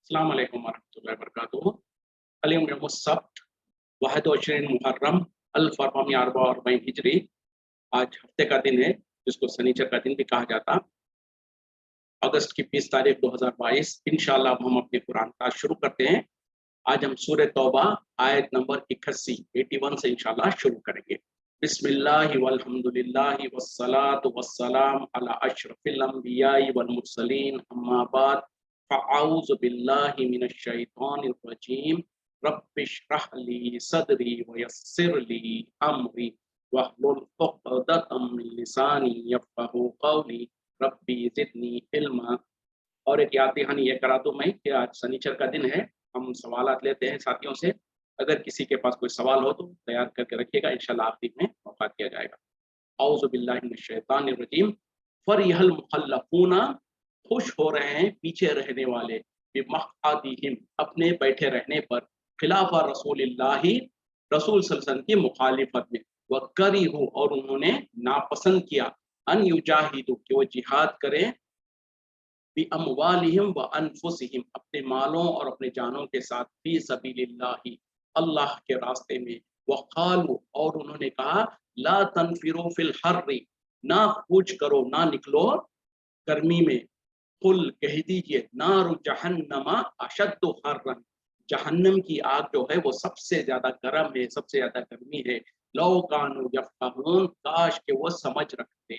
अस्सलाम वालेकुम वरहमतुल्लाहि वबरकातुहू। अल-यौम यौमुस-सब्त 21 मुहर्रम अल-1444 हिजरी। आज हफ्ते का दिन है जिसको शनिचर का दिन भी कहा जाता। अगस्त की 20 तारीख 2022 इंशाअल्लाह अब हम अपने कुरान का शुरू करते हैं। आज हम सूरह तौबा आयत नंबर 81 से इंशाअल्लाह शुरू करेंगे। बिस्मिल्लाहि वल्हम्दुलिल्लाहि वस्सलातु वस्सलाम अला अशरफिल अंबियाई वल मुरसलीन अम्मा बाद फ़अऊज़ु बिल्लाहि मिनश शैतानिर रजीम रब्बिश्रह ली सदरी वयस्सिर ली अमरी वहलुल उक़दतम मिन लिसानी यफ़क़हू क़ौली रब्बी ज़िदनी इल्मा। और एक याद दहानी ये करा दूं मैं कि आज शनिचर का दिन है। हम सवालात लेते हैं साथियों से। अगर किसी के पास कोई सवाल हो तो तैयार करके रखिएगा, इंशाल्लाह आखिर में मौका दिया जाएगा। औज़ु बिल्लाहि मिनश शैतानिर रजीम। फरिहल मुखल्लफूना, खुश हो रहे हैं पीछे रहने वाले, बिमक़अदिहिम, अपने बैठे रहने पर, खिलाफा रसूलिल्लाहि, रसूल सल्लल्लाहु अलैहि वसल्लम की मुखालिफत में, व करिहू, और उन्होंने नापसंद किया, अन युजाहिदू, कि वो जिहाद करें, बि अमवालिहिम व अनफुसिहिम, अपने मालों और अपने जानों के साथ, फी सबीलिल्लाहि, अल्लाह के रास्ते में, व क़ालू, और उन्होंने कहा, ला तनफिरू फिल हर्रि, ना कूच करो, ना निकलो गर्मी में, कुल कह दीजिए, नारु जहन्नमा अशद्दु हर्रन, जहन्नम की आग जो है वो सबसे ज्यादा गर्म है, सबसे ज्यादा गर्मी है। लौ कानू यफ़क़हून, काश के वो समझ रखते।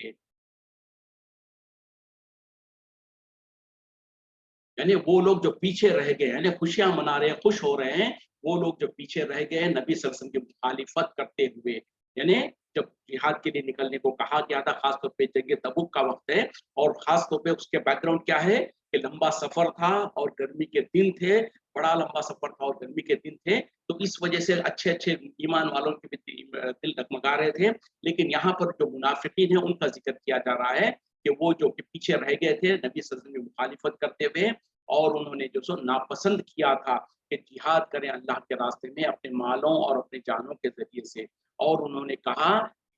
यानी वो लोग जो पीछे रह गए, यानी खुशियां मना रहे हैं, खुश हो रहे हैं, वो लोग जो पीछे रह गए हैं नबी सल्लल्लाहु अलैहि वसल्लम की मुखालिफत करते हुए। यानी जब जिहाद के लिए निकलने को कहा गया था, खासतौर पे जंग तबूक का वक्त है, और खासतौर पे उसके बैकग्राउंड क्या है कि लंबा सफर था और गर्मी के दिन थे, बड़ा लंबा सफर था और गर्मी के दिन थे, तो इस वजह से अच्छे अच्छे ईमान वालों के भी दिल डगमगा रहे थे। लेकिन यहाँ पर जो मुनाफिकीन है उनका जिक्र किया जा रहा है कि वो जो कि पीछे रह गए थे नबी सल्लल्लाहु अलैहि वसल्लम की मुखालिफत करते हुए, और उन्होंने जो सो नापसंद किया था कि जिहाद करें अल्लाह के रास्ते में अपने मालों और अपने जानों के जरिए से। और उन्होंने कहा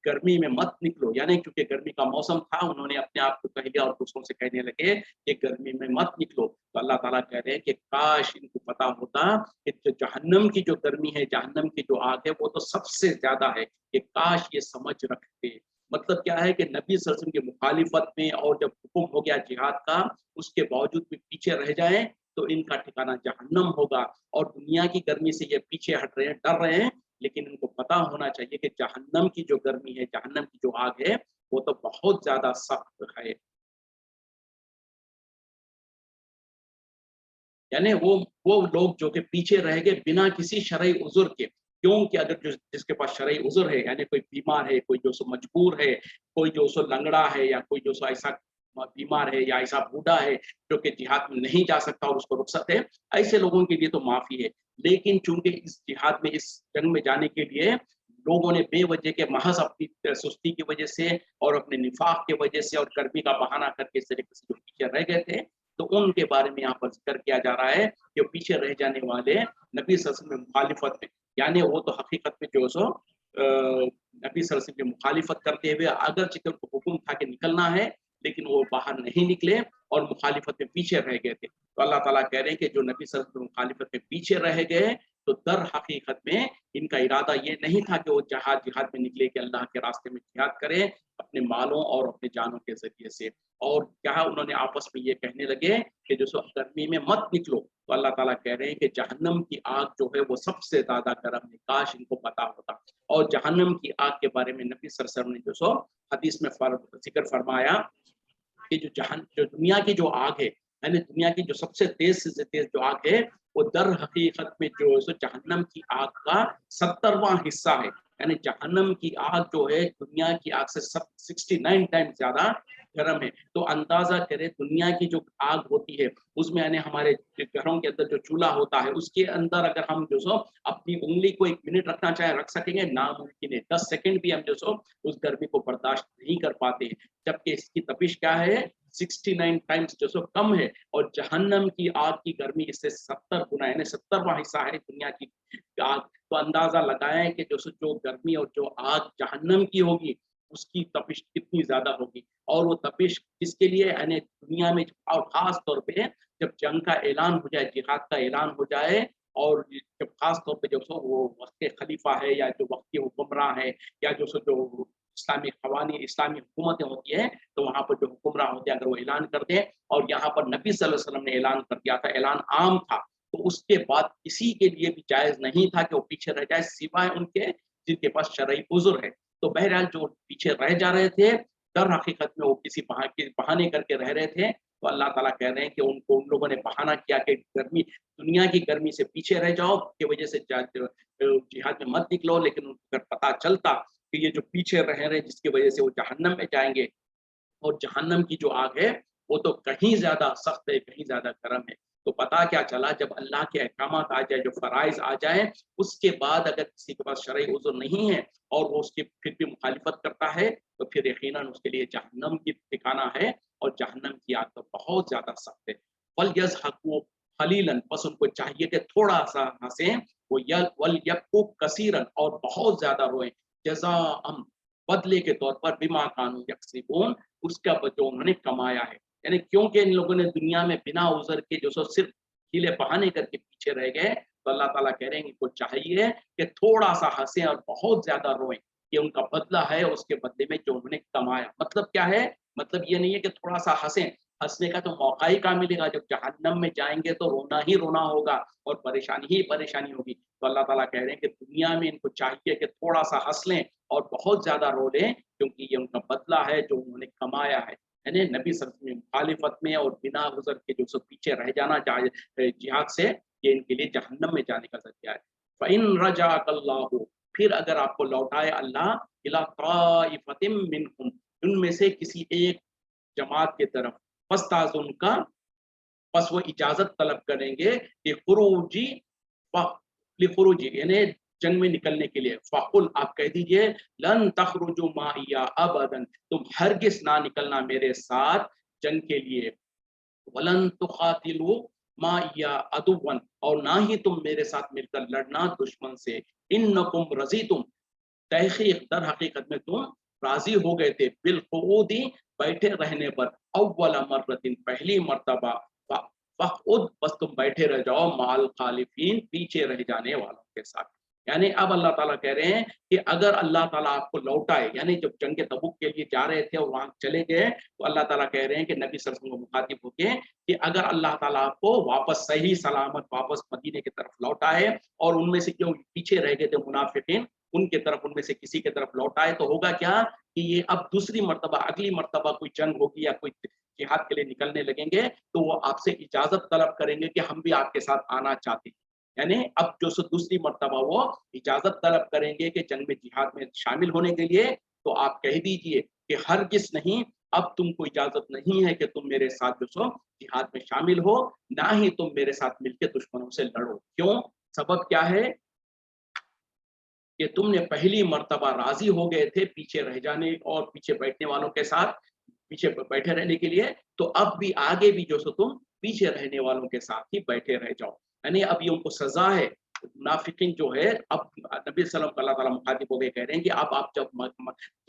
गर्मी में मत निकलो, यानी क्योंकि गर्मी का मौसम था, उन्होंने अपने आप को कह दिया और दूसरों से कहने लगे कि गर्मी में मत निकलो। तो अल्लाह ताला कह रहे हैं कि काश इनको पता होता कि जो जहन्नम की जो गर्मी है, जहन्नम की जो आग है, वो तो सबसे ज्यादा है, कि काश ये समझ रखते। मतलब क्या है कि नबी सल्लल्लाहु अलैहि वसल्लम की मुखालिफत में और जब हुक्म हो गया जिहाद का, उसके बावजूद भी पीछे रह जाएं तो इनका ठिकाना जहन्नम होगा। और दुनिया की गर्मी से ये पीछे हट रहे हैं, डर रहे हैं, लेकिन इनको पता होना चाहिए कि जहन्नम की जो गर्मी है, जहन्नम की जो आग है, वो तो बहुत ज्यादा सख्त है। यानी वो लोग जो कि पीछे रह गए बिना किसी शरई उज़्र के। क्योंकि अगर जिसके पास शरई उज़्र है, यानी कोई बीमार है, कोई जो सो मजबूर है, कोई जो सो लंगड़ा है, या कोई जो सो ऐसा बीमार है या ऐसा बूढ़ा है जो कि जिहाद में नहीं जा सकता और उसको रुखसत है, ऐसे लोगों के लिए तो माफी है। लेकिन चूंकि इस जिहाद में, इस जंग में जाने के लिए लोगों ने बेवजह के महज अपनी सुस्ती की वजह से और अपने निफाक की वजह से और गर्मी का बहाना करके इस तरीके से जो पीछे रह गए थे, तो उनके बारे में यहाँ पर जिक्र किया जा रहा है कि पीछे रह जाने वाले नबी सल्लल्लाहु अलैहि वसल्लम में मुखालिफत में, यानी वो तो हकीकत में जो सो नबी सल्लल्लाहु अलैहि वसल्लम की मुखालिफत करते हुए, अगर चिकन को हुक्म था कि निकलना है, लेकिन वो बाहर नहीं निकले और मुखालिफत में पीछे रह गए थे। तो अल्लाह ताला कह रहे हैं कि जो नबी सल्लल्लाहु अलैहि वसल्लम मुखालिफत में पीछे रह गए, तो दर हकीकत में इनका इरादा ये नहीं था कि वो जिहाद में निकले कि अल्लाह के रास्ते में जिहाद करें अपने मालों और अपने जानों के जरिए से। और क्या उन्होंने आपस में ये कहने लगे कि जो सो गर्मी में मत निकलो। तो अल्लाह ताला कह रहे हैं कि जहन्नम की आग जो है वो सबसे ज्यादा गर्म है, काश इनको पता होता। और जहन्नम की आग के बारे में नबी सल्लल्लाहु अलैहि वसल्लम ने जो सो हदीस में जिक्र फरमाया कि जो दुनिया की जो आग है, यानी दुनिया की जो सबसे तेज से तेज जो आग है, वो दर हकीकत में जो है सो जहन्नम की आग का 70वां हिस्सा है। यानी जहन्नम की आग जो है दुनिया की आग से 69 टाइम ज्यादा गर्म है। तो अंदाजा करें दुनिया की जो आग होती है उसमें, यानी हमारे घरों के अंदर जो चूल्हा होता है उसके अंदर अगर हम जो सो अपनी उंगली को 1 मिनट रखना चाहे रख सकेंगे, नामुमकिन है। 10 सेकंड भी हम जो सो उस गर्मी को बर्दाश्त नहीं कर पाते हैं। जबकि इसकी तपिश क्या है, 69 टाइम्स जो सो कम है। और जहन्नम की आग की गर्मी इससे 70 गुना, यानी 70वां हिस्सा है दुनिया की आग। तो अंदाजा लगाएं कि जो गर्मी और जो आग जहन्नम की होगी उसकी तपिश कितनी ज्यादा होगी। और वो तपिश किसके लिए, यानी दुनिया में और खास तौर पे जब जंग का ऐलान हो जाए, जिहाद का ऐलान हो जाए, और जब खास तौर पे जो सो वो वक्त के खलीफा है या जो वक्त के हुक्मरान है, या जो इस्लामी कवानी इस्लामी हुकूमतें होती है, तो वहाँ पर जो हुक्मरान होते हैं अगर वो ऐलान कर दें, और यहाँ पर नबी सल्लल्लाहु अलैहि वसल्लम ने ऐलान कर दिया था, ऐलान आम था, तो उसके बाद किसी के लिए भी जायज़ नहीं था कि वो पीछे रह जाए, सिवाय उनके जिनके पास शरई उज़्र है। तो बहरहाल जो पीछे रह जा रहे थे, दर हकीकत में वो किसी बहाने करके रह रहे थे, तो अल्लाह ताला कह रहे हैं कि उनको उन लोगों ने बहाना किया कि गर्मी दुनिया की गर्मी से पीछे रह जाओ, की वजह से जिहाद में मत निकलो, लेकिन उनको अगर पता चलता कि ये जो पीछे रह रहे हैं जिसकी वजह से वो जहन्नम में जाएँगे, और जहन्नम की जो आग है, वो तो कहीं ज़्यादा सख्त है, कहीं ज़्यादा गर्म है। तो पता क्या चला, जब अल्लाह के अहकामात आ जाए, जो फ़राइज़ आ जाएँ, उसके बाद अगर किसी के पास शरई उज़्र नहीं है और वो उसकी फिर भी मुखालिफत करता है, तो फिर यकीनन उसके लिए जहन्नम की ठिकाना है, और जहन्नम की आग तो बहुत ज़्यादा सख्त है। वलयज़हकू क़लीलन, बस उनको चाहिए कि थोड़ा-सा हँसें, वलयबकू कसीरन, और बहुत ज़्यादा रोएँ, जज़ाअन, बदले के तौर पर, बिमा कानू यक्सिबून, उसका जो उन्होंने कमाया है। यानी क्योंकि इन लोगों ने दुनिया में बिना उज़र के जो सो सिर्फ़ हीले बहाने करके पीछे रह गए, तो अल्लाह ताला कह रहे हैं इनको चाहिए कि थोड़ा-सा हँसें और बहुत ज़्यादा रोएँ। ये उनका बदला है उसके बदले में जो उन्होंने कमाया। मतलब क्या है? मतलब ये नहीं है कि थोड़ा-सा हँसें, हँसने का तो मौका ही कहाँ मिलेगा, जब जहन्नम में जाएँगे तो रोना ही रोना होगा और परेशानी ही परेशानी होगी। तो अल्लाह ताला कह रहे हैं कि दुनिया में इनको चाहिए कि थोड़ा-सा हँस लें और बहुत ज़्यादा रो लें, क्योंकि ये उनका बदला है जो उन्होंने कमाया है। यानी नबी सल्लल्लाहु अलैहि वसल्लम की मुखालिफत में और बिना उज़र के जो सो पीछे रह जाना जिहाद से, ये इनके लिए जहन्नम में जाने का ज़रिया है। फ़इन रजअकल्लाहु, फिर अगर आपको लौटाए अल्लाह, इला ताइफ़तिम मिनहुम, उनमें से किसी एक जमात की तरफ, फस्ताज़ुनका, बस वो इजाज़त तलब करेंगे कि खुरूजी फ लिखुरूजी, यानी जंग में निकलने के लिए। फ़कुल, आप कह दीजिए, लन तखरुजू माइया अबदन, तुम हरगिज़ ना निकलना मेरे साथ जंग के लिए। वलन तुकातिलू माइया अदुवन, और ना ही तुम मेरे साथ मिलकर लड़ना दुश्मन से। इन्नकुम रज़ीतुम, तहक़ीक़ दर हकीकत में तुम राज़ी हो गए थे, बिलक़ुऊदी, बैठे रहने पर, अव्वल मर्रतिन, पहली मर्तबा, फ फ़क़उद, बस तुम बैठे रह जाओ, माल ख़ालिफ़ीन, पीछे रह जाने वालों के साथ। यानी अब अल्लाह ताला कह रहे हैं कि अगर अल्लाह ताला आपको लौटाए, यानी जब जंग तबूक के लिए जा रहे थे और वहाँ चले गए, तो अल्लाह ताला कह रहे हैं कि नबी सल्लल्लाहु अलैहि वसल्लम को मुखातिब होके कि अगर अल्लाह ताला आपको वापस सही सलामत वापस मदीने की तरफ लौटाए, और उनमें से जो पीछे रह गए थे मुनाफ़िकीन, उनके तरफ, उनमें से किसी की तरफ लौटाए, तो होगा क्या कि ये अब दूसरी मर्तबा, अगली मर्तबा कोई जंग होगी या कोई जिहाद के लिए निकलने लगेंगे, तो वो आपसे इजाज़त तलब करेंगे कि हम भी आपके साथ आना चाहते हैं। यानी अब जो सो दूसरी मर्तबा वो इजाज़त तलब करेंगे कि जंग में जिहाद में शामिल होने के लिए, तो आप कह दीजिए कि हरगिज़ नहीं, अब तुमको इजाज़त नहीं है कि तुम मेरे साथ जो सो जिहाद में शामिल हो, ना ही तुम मेरे साथ मिलके दुश्मनों से लड़ो। क्यों? सबब क्या है? कि तुमने पहली मर्तबा राज़ी हो गए थे पीछे रह जाने और पीछे बैठने वालों के साथ, पीछे बैठे रहने के लिए, तो अब भी आगे भी जो सो तुम पीछे रहने वालों के साथ ही बैठे रह जाओ। यानी अब ये उनको सज़ा है। मुनाफ़िकीन जो है, अब नबी सल्लल्लाहु अलैहि वसल्लम को अल्लाह ताला मुखातिब होके कह रहे हैं कि अब आप जब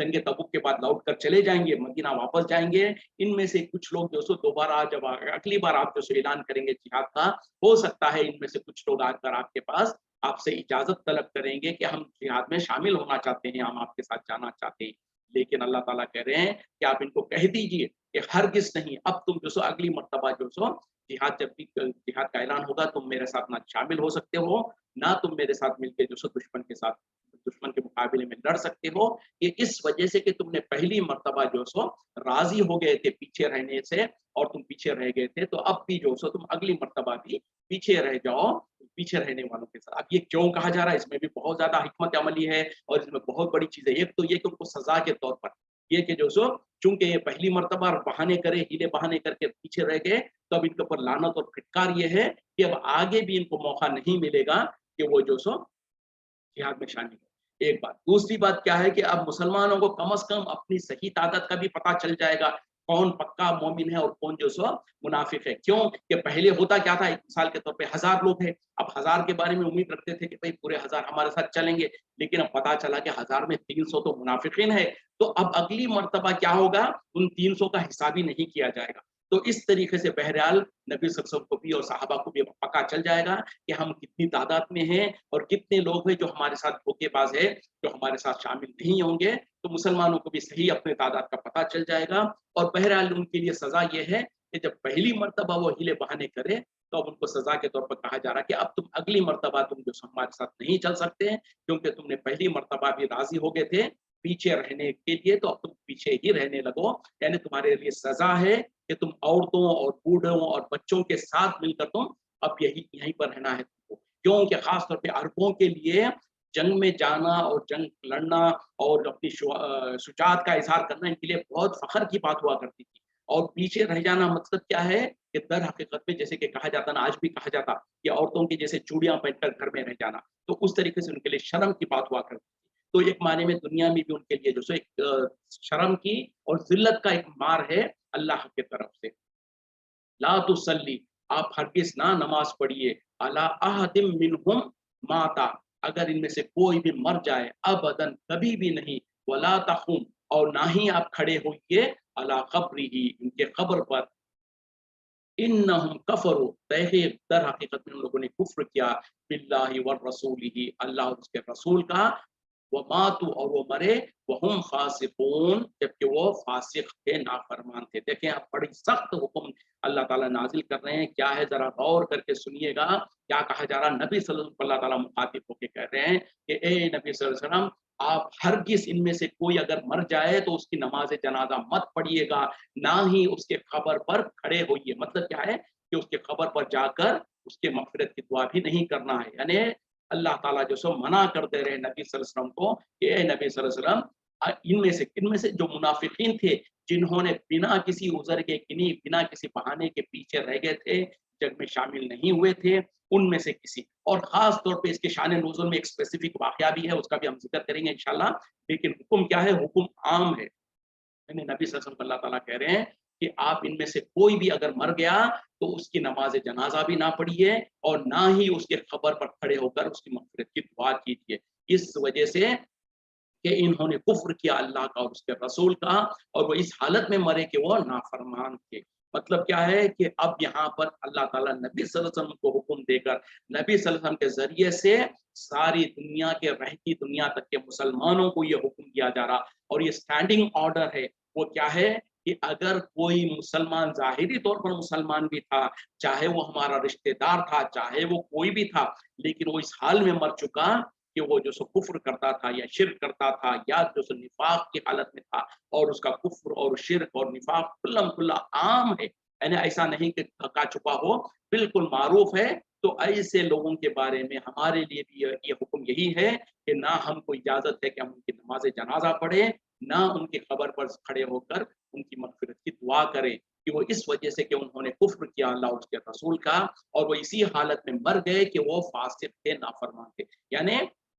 जंग तबूक के बाद लौट कर चले जाएँगे, मदीना वापस जाएँगे, इनमें से कुछ लोग जो सो दोबारा जब अगली बार आप जो सो ऐलान करेंगे जिहाद का, हो सकता है इनमें से कुछ लोग आकर आपके पास आपसे इजाज़त तलब करेंगे कि हम जिहाद में शामिल होना चाहते हैं, हम आपके साथ जाना चाहते हैं। लेकिन अल्लाह ताला कह रहे हैं कि आप इनको कह दीजिए कि हरगिज़ नहीं, अब तुम जो सो अगली मर्तबा जो सो जिहाद, जब भी जिहाद का ऐलान होगा, तुम मेरे साथ ना शामिल हो सकते हो, ना तुम मेरे साथ मिलके जो सो दुश्मन के मुकाबले में लड़ सकते हो। ये इस वजह से कि तुमने पहली मर्तबा जो सो राज़ी हो गए थे पीछे रहने से, और तुम पीछे रह गए थे, तो अब भी जो सो तुम अगली मर्तबा भी पीछे रह जाओ, पीछे रहने वालों के साथ। अब ये क्यों कहा जा रहा है? इसमें भी बहुत ज़्यादा हिकमत अमली है, और इसमें बहुत बड़ी चीज़ है। एक तो ये कि उनको सज़ा के तौर पर, ये कि जो सो चूँकि ये पहली मर्तबा बहाने करे, हीले बहाने करके पीछे रह गए, तो अब इनके ऊपर लानत और फिटकार ये है कि अब आगे भी इनको मौका नहीं मिलेगा कि वो जो सो जिहाद में शामिल हो। एक बात। दूसरी बात क्या है कि अब मुसलमानों को कम से कम अपनी सही ताकत का भी पता चल जाएगा, कौन पक्का मोमिन है और कौन जो सो मुनाफिक है। क्यों? कि पहले होता क्या था, एक मिसाल के तौर पे 1000 लोग हैं, अब 1000 के बारे में उम्मीद रखते थे कि भई पूरे 1000 हमारे साथ चलेंगे, लेकिन अब पता चला कि 1000 में 300 तो मुनाफिकीन है। तो अब अगली मर्तबा क्या होगा, उन 300 का हिसाब ही नहीं किया जाएगा। تو इस तरीके से बहरहाल नबी सल्लल्लाहु अलैहि वसल्लम को भी और सहाबा को भी पता चल जाएगा कि हम कितनी तादाद में हैं और कितने लोग हैं जो हमारे साथ धोखेबाज है, जो हमारे साथ शामिल नहीं होंगे। तो मुसलमानों को भी सही अपने तादाद का पता चल जाएगा और बहरहाल उनके लिए सज़ा ये है कि जब पहली मर्तबा वो हीले बहाने करे तो अब उनको सज़ा के तौर पर कहा जा रहा है कि अब तुम अगली मर्तबा तुम जो हमारे साथ नहीं चल सकते हैं, क्योंकि तुमने पहली मर्तबा भी राज़ी हो गए थे पीछे रहने के लिए, तो अब तुम पीछे ही रहने लगो। यानी तुम्हारे लिए सज़ा है कि तुम औरतों और बूढ़ों और बच्चों के साथ मिलकर तुम अब यहीं पर रहना है तुमको। क्योंकि ख़ास तौर पे अरबों के लिए जंग में जाना और जंग लड़ना और अपनी शुजाअत का इज़हार करना इनके लिए बहुत फ़ख्र की बात हुआ करती थी। और पीछे रह जाना मतलब क्या है कि दर हकीकत में जैसे कि कहा जाता ना, आज भी कहा जाता कि औरतों की जैसे चूड़ियाँ पहनकर घर में रह जाना, तो उस तरीके से उनके लिए शर्म की बात हुआ करती थी। तो एक मायने में दुनिया में भी उनके लिए जो सो एक शर्म की और ज़िल्लत का एक मार है अल्लाह की तरफ से। ला तुसल्ली, आप हरगिज़ ना नमाज़ पढ़िए, अला अहदिम मिनहुम माता, अगर इनमें से कोई भी मर जाए, अबदन कभी भी नहीं, वला तक़ुम, और ना ही आप खड़े होइए, अला क़ब्रिही, इनके क़ब्र पर, इन्नहुम कफ़रू, तहक़ीक़ दर हकीकत में उन लोगों ने कुफ़्र किया, बिल्लाहि व रसूलिही, अल्लाह और उसके रसूल का, व मातू, और वो मरे, वहुम फासिकून, जबकि वो फासिक थे, नाफरमान थे। देखें आप, बड़ी सख्त हुक्म अल्लाह ताला नाजिल कर रहे हैं। क्या है, जरा गौर करके सुनिएगा क्या कहा जा रहा है। नबी सल्लल्लाहु अलैहि वसल्लम, अल्लाह ताला मुखातिब होके कह रहे हैं कि ए नबी सल्लल्लाहु अलैहि वसल्लम, आप हरगिज़ इनमें से कोई अगर मर जाए तो उसकी नमाज जनाजा मत पढ़िएगा, ना ही उसके कब्र पर खड़े होइए। मतलब क्या है कि उसके कब्र पर जाकर उसके मग़फ़िरत की दुआ भी नहीं करना है। यानी अल्लाह ताला जो सो मना करते रहे नबी सल्लल्लाहु अलैहि वसल्लम को कि ए नबी सल्लल्लाहु अलैहि वसल्लम, इनमें से जो मुनाफिकीन थे, जिन्होंने बिना किसी उज़र के, किन्हीं बिना किसी बहाने के पीछे रह गए थे, जंग में शामिल नहीं हुए थे, उनमें से किसी, और ख़ास तौर पे इसके शान नुज़ूल में एक स्पेसिफिक वाक़या भी है, उसका भी हम ज़िक्र करेंगे इंशाअल्लाह। लेकिन हुक्म क्या है? हुक्म आम है। यानी नबी सल्लल्लाहु अलैहि वसल्लम को अल्लाह ताला कह रहे हैं कि आप इनमें से कोई भी अगर मर गया तो उसकी नमाज जनाजा भी ना पढ़िए और ना ही उसके कब्र पर खड़े होकर उसकी मग़फ़िरत की दुआ कीजिए। इस वजह से कि इन्होंने कुफ्र किया अल्लाह का और उसके रसूल का, और वो इस हालत में मरे कि वो नाफरमान थे। मतलब क्या है कि अब यहाँ पर अल्लाह ताला नबी सल्लल्लाहु अलैहि वसल्लम को हुक्म देकर नबी सल्लल्लाहु अलैहि वसल्लम के ज़रिए से सारी दुनिया के, रहती दुनिया तक के मुसलमानों को ये हुक्म दिया जा रहा, और ये स्टैंडिंग ऑर्डर है। वो क्या है कि अगर कोई मुसलमान ज़ाहिरी तौर पर मुसलमान भी था, चाहे वो हमारा रिश्तेदार था, चाहे वो कोई भी था, लेकिन वो इस हाल में मर चुका कि वो जो सो कुफ्र करता था या शिर्क करता था या जो सो निफाक की हालत में था, और उसका कुफ्र और शिर्क और निफाक खुल्लम खुल्ला आम है, यानी ऐसा नहीं कि ढका छुपा हो, बिल्कुल मारूफ है। तो ऐसे लोगों के बारे में हमारे लिए भी ये हुक्म यही है कि ना हमको इजाज़त है कि हम उनकी नमाज़ जनाज़ा पढ़ें, ना उनकी कब्र पर खड़े होकर उनकी मग़फ़िरत की दुआ करें, कि वो इस वजह से कि उन्होंने कुफ्र किया अल्लाह और उसके रसूल का, और वो इसी हालत में मर गए कि वो फासिक थे, नाफरमान थे। यानी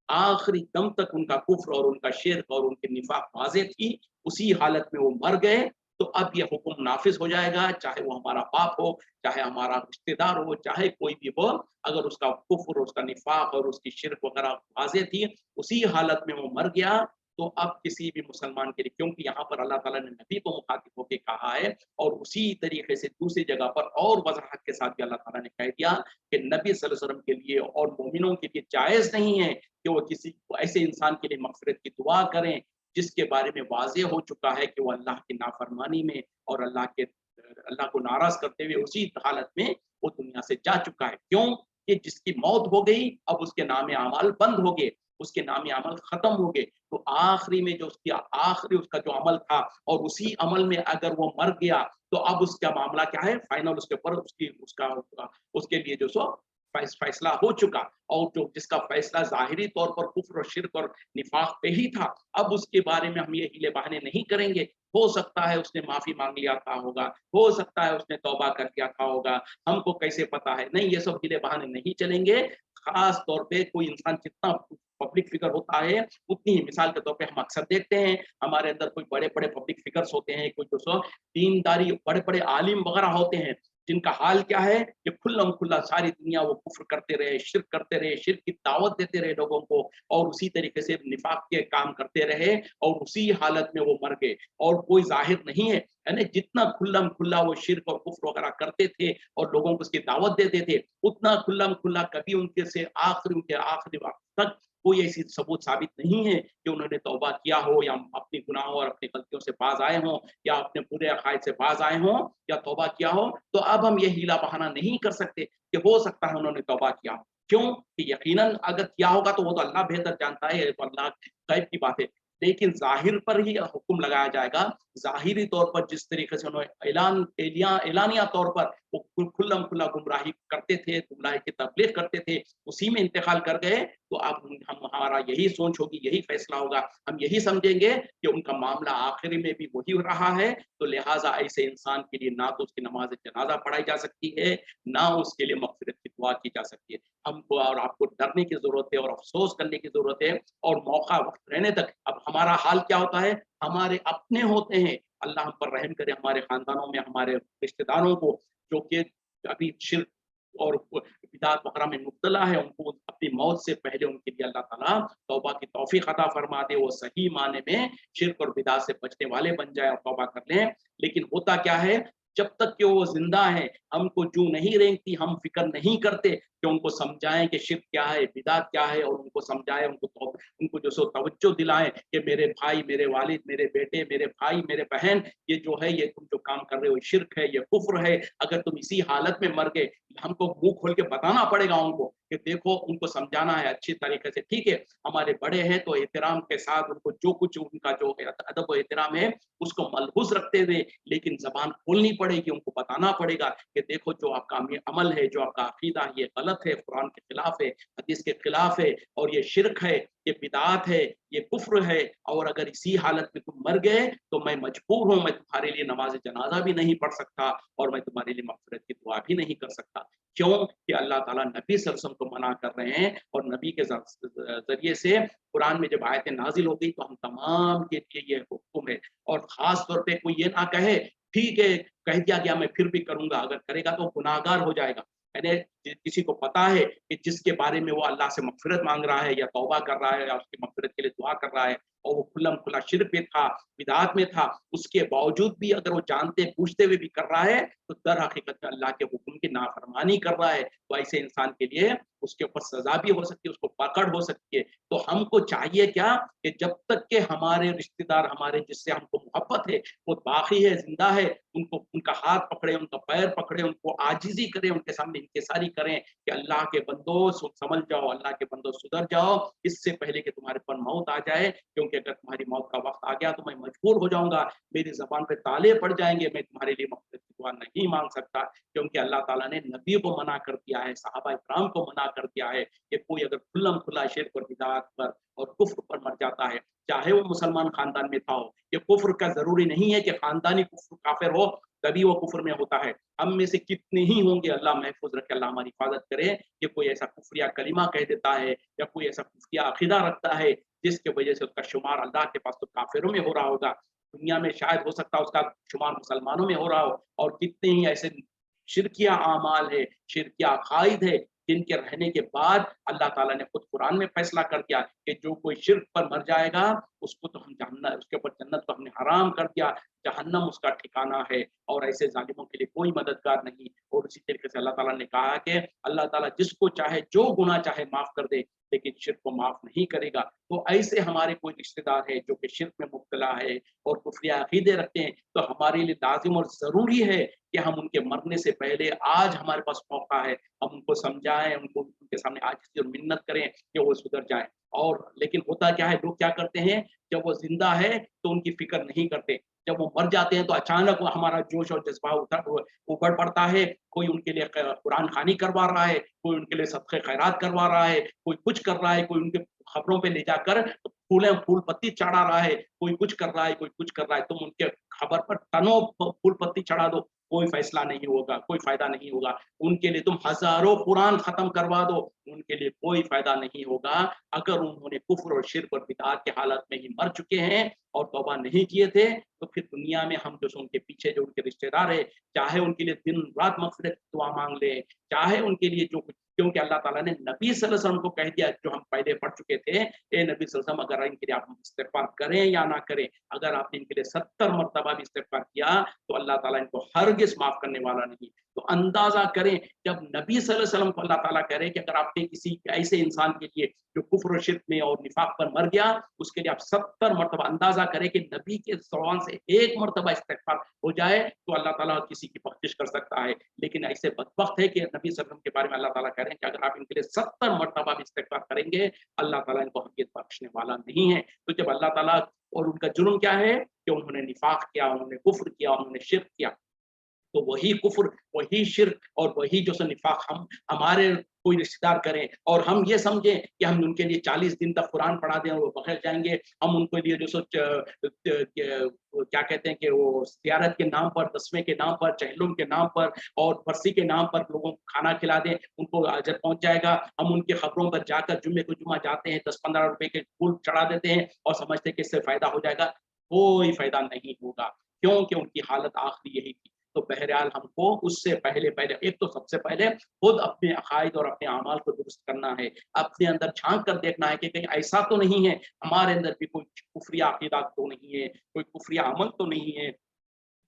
आखिरी दम तक उनका कुफ्र और उनका शिर्क और उनकी निफाक वाज़ेह थी, उसी हालत में वो मर गए। तो अब ये हुक्म नाफ़िज़ हो जाएगा, चाहे वो हमारा बाप हो, चाहे हमारा रिश्तेदार हो, चाहे कोई भी हो, अगर उसका कुफ्र, उसका निफाक और उसकी शिर्क वग़ैरह वाज़ेह थी, उसी हालत में वो मर गया, तो अब किसी भी मुसलमान के लिए, क्योंकि यहाँ पर अल्लाह ताला ने नबी को मुखातिब होके कहा है, और उसी तरीके से दूसरी जगह पर और वज़ाहत के साथ भी अल्लाह ताला ने कह दिया कि नबी सल्लल्लाहु अलैहि वसल्लम के लिए और मोमिनों के लिए जायज़ नहीं है कि वो किसी ऐसे इंसान के लिए मग़फ़िरत की दुआ करें, जिसके बारे में वाज़ेह हो चुका है कि वो अल्लाह की नाफ़रमानी में और अल्लाह को नाराज़ करते हुए उसी हालत में वो दुनिया से जा चुका है। क्यों? कि जिसकी मौत हो गई, अब उसके नाम-ए-अमाल बंद हो गए, उसके नाम-ए-अमल ख़त्म हो गए। तो आखिरी में जो उसकी आखिरी उसका जो अमल था, और उसी अमल में अगर वो मर गया, तो अब उसका मामला क्या है? फाइनल उसके ऊपर उसके लिए जो सो फैसला हो चुका, और जो जिसका फैसला ज़ाहिरी तौर पर कुफ्र और शिर्क और निफाक पे ही था, अब उसके बारे में हम ये हीले-बहाने नहीं करेंगे। हो सकता है उसने माफ़ी माँग लिया था होगा, हो सकता है उसने तौबा कर लिया था होगा, हमको कैसे पता है? नहीं, ये सब हीले-बहाने नहीं चलेंगे। ख़ास तौर पे कोई इंसान जितना पब्लिक फिगर होता है, उतनी ही, मिसाल के तौर पे हम अक्सर देखते हैं, हमारे अंदर कोई बड़े-बड़े पब्लिक फिगर्स होते हैं, कोई जो सो दीनदारी बड़े-बड़े आलिम वग़ैरह होते हैं, जिनका हाल क्या है कि खुल्लम खुल्ला सारी दुनिया वो कुफ्र करते रहे, शिर्क करते रहे, शिर्क की दावत देते रहे लोगों को, और उसी तरीके से निफाक के काम करते रहे और उसी हालत में वो मर गए। और कोई ज़ाहिर नहीं है, यानी जितना खुल्लम खुल्ला वो शिर्क और कुफ्र वगैरह करते थे और लोगों को उसकी दावत देते थे, उतना खुल्लम खुल्ला कभी उनके से उनके आखिरी वक़्त तक कोई ऐसी सबूत साबित नहीं है कि उन्होंने तौबा किया हो या अपने गुनाहों और अपनी गलतियों से बाज आए हों या अपने बुरे अकायद से बाज आए हों या तौबा किया हो। तो अब हम ये हीला बहाना नहीं कर सकते कि हो सकता है उन्होंने तौबा किया हो। क्यों? कि यकीनन अगर किया होगा तो वो तो अल्लाह बेहतर जानता है, ये तो अल्लाह गैब की बात है। लेकिन ज़ाहिर पर ही हुक्म लगाया जाएगा। ज़ाहिरी तौर पर जिस तरीके से उन्होंने एलानिया तौर पर वो खुल्लम खुल्ला गुमराही करते थे, गुमराही की तबलीग करते थे, उसी में इंतकाल कर गए, तो अब हम हमारा यही सोच होगी, यही फैसला होगा। हम यही समझेंगे कि उनका मामला आखिरी में भी वही रहा है, तो लिहाजा ऐसे इंसान के लिए ना तो उसकी नमाज जनाजा पढ़ाई जा सकती है, ना उसके लिए मगफिरत की दुआ की जा सकती है। हमको और आपको डरने की ज़रूरत है और अफ़सोस करने की ज़रूरत है, और मौका वक़्त रहने तक। अब हमारा हाल क्या होता है? हमारे अपने होते हैं, अल्लाह हम पर रहम करे, हमारे ख़ानदानों में हमारे रिश्तेदारों को जो कि अभी शिर्क और बिदअत वग़ैरह में मुब्तला है, उनको अपनी मौत से पहले उनके लिए अल्लाह ताला तौबा की तौफ़ीक़ अता फ़रमा दे, वो सही माने में शिर्क और बिदअत से बचने वाले बन जाएँ और तौबा कर लें। लेकिन होता क्या है, जब तक कि वो ज़िंदा हैं, हमको जूँ नहीं रेंगती, हम फ़िक्र नहीं करते कि उनको समझाएँ कि शिर्क क्या है, बिदअत क्या है, और उनको समझाएँ, उनको जो सो तवज्जो दिलाएँ कि मेरे भाई, मेरे वालिद, मेरे बेटे, मेरे भाई, मेरे बहन, ये जो है, ये तुम जो काम कर रहे हो शिर्क है, ये कुफ्र है। अगर तुम इसी हालत में मर गए, हमको मुँह खोल के बताना पड़ेगा उनको कि देखो, उनको समझाना है अच्छी तरीके से। ठीक है, हमारे बड़े हैं तो एहतराम के साथ उनको जो कुछ उनका जो अदब व एहतराम है, उसको मलहूज़ रखते हुए, लेकिन ज़बान खोलनी पड़ेगी, उनको बताना पड़ेगा कि देखो, जो आपका अमल है, जो आपका अक़ीदा है, ये गलत है, कुरान के खिलाफ है, हदीस के खिलाफ है, और ये शिर्क है, ये बिदअत है, ये कुफ्र है, और अगर इसी हालत में तुम मर गए, तो मैं मजबूर हूँ, मैं तुम्हारे लिए नमाज़ जनाज़ा भी नहीं पढ़ सकता और मैं तुम्हारे लिए मग़फ़िरत की दुआ भी नहीं कर सकता। क्यों? कि अल्लाह ताला नबी सल्लल्लाहु अलैहि वसल्लम को मना कर रहे हैं, और नबी के ज़रिए से कुरान में जब आयतें नाज़िल हो गई, तो हम तमाम के लिए ये हुक्म है। और ख़ास तौर पे कोई ये ना कहे, ठीक है, कह दिया गया मैं फिर भी करूँगा, अगर करेगा तो गुनाहगार हो जाएगा। यानी किसी को पता है कि जिसके बारे में वो अल्लाह से मग़फ़िरत माँग रहा है या तौबा कर रहा है या उसकी मग़फ़िरत के लिए दुआ कर रहा है, और वो खुल्लम खुल्ला शिर्क में था, बिदअत में था, उसके बावजूद भी अगर वो जानते बूझते हुए भी कर रहा है, तो दर हकीकत में अल्लाह के हुक्म की नाफरमानी कर रहा है। तो ऐसे इंसान के लिए उसके ऊपर सज़ा भी हो सकती है, उसको पकड़ हो सकती है। तो हमको चाहिए क्या, कि जब तक के हमारे रिश्तेदार, हमारे जिससे हमको मोहब्बत है, वो बाकी है, ज़िंदा है, उनको उनका हाथ पकड़े, उनका पैर पकड़े, उनको आजिज़ी करें, उनके सामने इंकिसारी करें कि अल्लाह के बंदो संभल जाओ, अल्लाह के बंदो सुधर जाओ, इससे पहले कि तुम्हारे पर मौत आ जाए। क्योंकि अगर तुम्हारी मौत का वक़्त आ गया तो मैं मजबूर हो जाऊँगा, मेरी ज़बान पे ताले पड़ जाएँगे, मैं तुम्हारे लिए मग़फ़िरत की दुआ नहीं माँग सकता। क्योंकि अल्लाह ताला ने नबी को मना कर दिया है, सहाबा इकराम को मना कर दिया है कि कोई अगर खुल्लम खुल्ला शिर्क और बिदअत पर और कुफ्र पर मर जाता है, चाहे वो मुसलमान ख़ानदान में था हो। ये कुफ्र का ज़रूरी नहीं है कि ख़ानदानी कुफ्र काफ़िर हो, तभी वो कुफ्र में होता है। हम में से कितने ही होंगे, अल्लाह महफ़ूज़ रखे, अल्लाह हमारी हिफ़ाज़त करे, कि कोई ऐसा कुफ्रिया कलिमा कह देता है या कोई ऐसा कुफ्रिया अक़ीदा रखता है, जिसकी वजह से उसका शुमार अल्लाह के पास तो काफ़िरों में हो रहा होगा। दुनिया में शायद हो सकता है उसका शुमार मुसलमानों में हो रहा हो, और कितने ही ऐसे शिरकिया आमाल है, शिरकिया अक़ाइद है, जिनके रहने के बाद अल्लाह ताला ने खुद कुरान में फैसला कर दिया कि जो कोई शिर्क पर मर जाएगा, उसको तो हम जहन्नम, उसके ऊपर जन्नत को हमने हराम कर दिया, जहन्नम उसका ठिकाना है, और ऐसे ज़ालिमों के लिए कोई मददगार नहीं। और उसी तरीके से अल्लाह ताला ने कहा कि अल्लाह ताला जिसको चाहे, जो गुनाह चाहे माफ़ कर दे, लेकिन शिर्क को माफ़ नहीं करेगा। तो ऐसे हमारे कोई रिश्तेदार है जो कि शिर्क में मुब्तला है और कुफ्रिया अक़ीदे रखते हैं, तो हमारे लिए लाज़िम और ज़रूरी है कि हम उनके मरने से पहले, आज हमारे पास मौका है, हम उनको समझाएँ, उनको उनके सामने आजिज़ी और मिन्नत करें कि वो सुधर जाएँ। और लेकिन होता क्या है, लोग क्या करते हैं, जब वो ज़िंदा है तो उनकी फ़िक्र नहीं करते। जब वो मर जाते हैं तो अचानक वो हमारा जोश और जज़्बा उभर पड़ता है। कोई उनके लिए कुरान ख़्वानी करवा रहा है, कोई उनके लिए सदक़े खैरात करवा रहा है, कोई कुछ कर रहा है, कोई उनके ख़बरों पे ले जाकर फूल पत्ती चढ़ा रहा है, कोई कुछ कर रहा है, कोई कुछ कर रहा है। तुम उनके ख़बर पर टनों फूल पत्ती चढ़ा दो, कोई फैसला नहीं होगा, कोई फायदा नहीं होगा। उनके लिए तुम हजारों कुरान खत्म करवा दो, उनके लिए कोई फायदा नहीं होगा। अगर उन्होंने कुफ्र और शिर्क और बिदअत की हालत में ही मर चुके हैं और तौबा नहीं किए थे, तो फिर दुनिया में हम जो उनके पीछे जो उनके रिश्तेदार है, चाहे उनके लिए दिन रात मगफिरत की दुआ मांग ले, चाहे उनके लिए जो कुछ, क्योंकि अल्लाह ताला ने नबी सल्लल्लाहु अलैहि वसल्लम को कह दिया, जो हम पहले पढ़ चुके थे, ए नबी सल्लल्लाहु अलैहि वसल्लम, अगर इनके लिए आप इस्तिग़फ़ार करें या ना करें, अगर आपने इनके लिए 70 मर्तबा भी इस्तिग़फ़ार किया तो अल्लाह ताला इनको हरगिज़ माफ करने वाला नहीं। तो अंदाजा करें, जब नबी सल्लल्लाहु अलैहि वसल्लम को अल्लाह ताला कह रहे हैं कि अगर आपने किसी ऐसे इंसान के लिए जो कुफ्र और शिर्क में और निफाक पर मर गया, उसके लिए आप 70 मर्तबा, अंदाजा करें कि नबी के ज़ुबान से 1 मर्तबा इस्तिग़फ़ार हो जाए तो अल्लाह ताला किसी की बख्शिश कर सकता है। लेकिन ऐसे बदबख्त है कि नबी सल्लल्लाहु अलैहि वसल्लम के बारे में अल्लाह ताला कह रहे हैं कि अगर आप इनके लिए 70 मर्तबा भी इस्तिग़फ़ार करेंगे, अल्लाह ताला इनको हरगिज़ बख्शने वाला नहीं है। तो जब अल्लाह ताला, और उनका जुर्म क्या है कि उन्होंने निफाक किया, उन्होंने कुफ्र किया, उन्होंने शिर्क किया, तो वही कुफ्र, वही शिर्क और वही जो सो निफाक हम हमारे कोई रिश्तेदार करें और हम ये समझें कि हम उनके लिए 40 दिन तक कुरान पढ़ा दें और वो बख्श जाएंगे। हम उनके लिए जो सो क्या कहते हैं कि वो ज़ियारत के नाम पर, तस्मे के नाम पर, चहलुम के नाम पर और बरसी के नाम पर लोगों को खाना खिला दें, उनको अजर पहुंच जाएगा। हम उनके खबरों पर जाकर जुम्मे को जुम्मा जाते हैं, 10-15 रुपए के फूल चढ़ा देते हैं और समझते हैं कि इससे फायदा हो जाएगा। कोई फायदा नहीं होगा, क्योंकि उनकी हालत आखिरी यही थी। तो बहरहाल हमको उससे पहले पहले एक तो सबसे पहले खुद अपने अकायद और अपने अमाल को दुरुस्त करना है। अपने अंदर झांक कर देखना है कि कहीं ऐसा तो नहीं है हमारे अंदर भी कोई कुफ्रिया अकीदा तो नहीं है, कोई कुफ्रिया अमल तो नहीं है,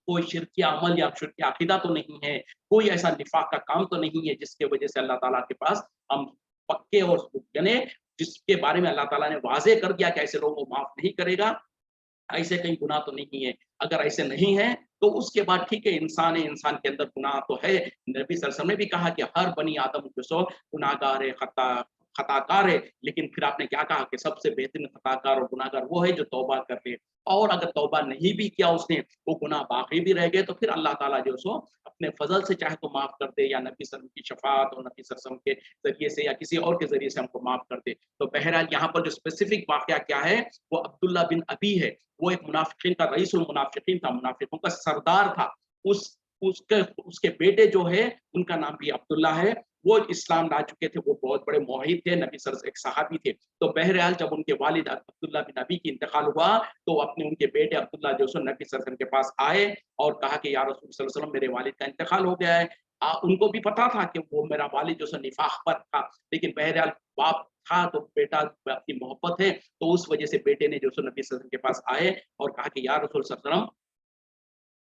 कोई शिरकिया अमल या शिरकिया अकीदा तो नहीं है, कोई ऐसा निफाक का काम तो नहीं है जिसकी वजह से अल्लाह ताला के पास हम पक्के और यानी जिसके बारे में अल्लाह ताला ने वाज़ेह कर दिया कि ऐसे लोगों को माफ नहीं करेगा। ऐसे कहीं गुनाह तो नहीं है। अगर ऐसे नहीं है तो उसके बाद ठीक है, इंसान है, इंसान के अंदर गुनाह तो है। नबी सल्लल्लाहु अलैहि वसल्लम ने भी कहा कि हर बनी आदम जो सो गुनाहगार है, खताकार है। लेकिन फिर आपने क्या कहा कि सबसे बेहतरीन खताकार और गुनाहगार वो है जो तौबा कर ले। और अगर तौबा नहीं भी किया उसने, वो गुनाह बाकी भी रह गए, तो फिर अल्लाह ताला जो सो अपने फजल से चाहे तो माफ कर दे, या नबी सल्लल्लाहु अलैहि वसल्लम की शफाअत और नबी सल्लल्लाहु अलैहि वसल्लम के ज़रिए से या किसी और के ज़रिए से हमको माफ कर दे। तो बहरहाल यहाँ पर जो स्पेसिफिक वाक़या क्या है, वो अब्दुल्ला बिन अबी है। वो एक मुनाफिकीन का रईसुल मुनाफिकीन था, मुनाफिकों का सरदार था। उस उसके उसके बेटे जो है उनका नाम भी अब्दुल्ला है। वो इस्लाम ला चुके थे, वो बहुत बड़े मुवहिद थे, नबी सल्लल्लाहु अलैहि वसल्लम एक सहाबी थे। तो बहरहाल जब उनके वालिद अब्दुल्ला बिन अबी की इंतकाल हुआ, तो अपने उनके बेटे अब्दुल्ला जो सो नबी सल्लल्लाहु अलैहि वसल्लम के पास आए और कहा कि या रसूल सल्लल्लाहु अलैहि वसल्लम, मेरे वालिद का इंतकाल हो गया है। उनको भी पता था कि वो मेरा वालिद जो सो निफाक पर था, लेकिन बहरहाल बाप था तो बेटा अपनी मोहब्बत है, तो उस वजह से बेटे ने जो सो नबी सल्लल्लाहु अलैहि वसल्लम के पास आए और कहा कि या रसूल सल्लल्लाहु अलैहि वसल्लम,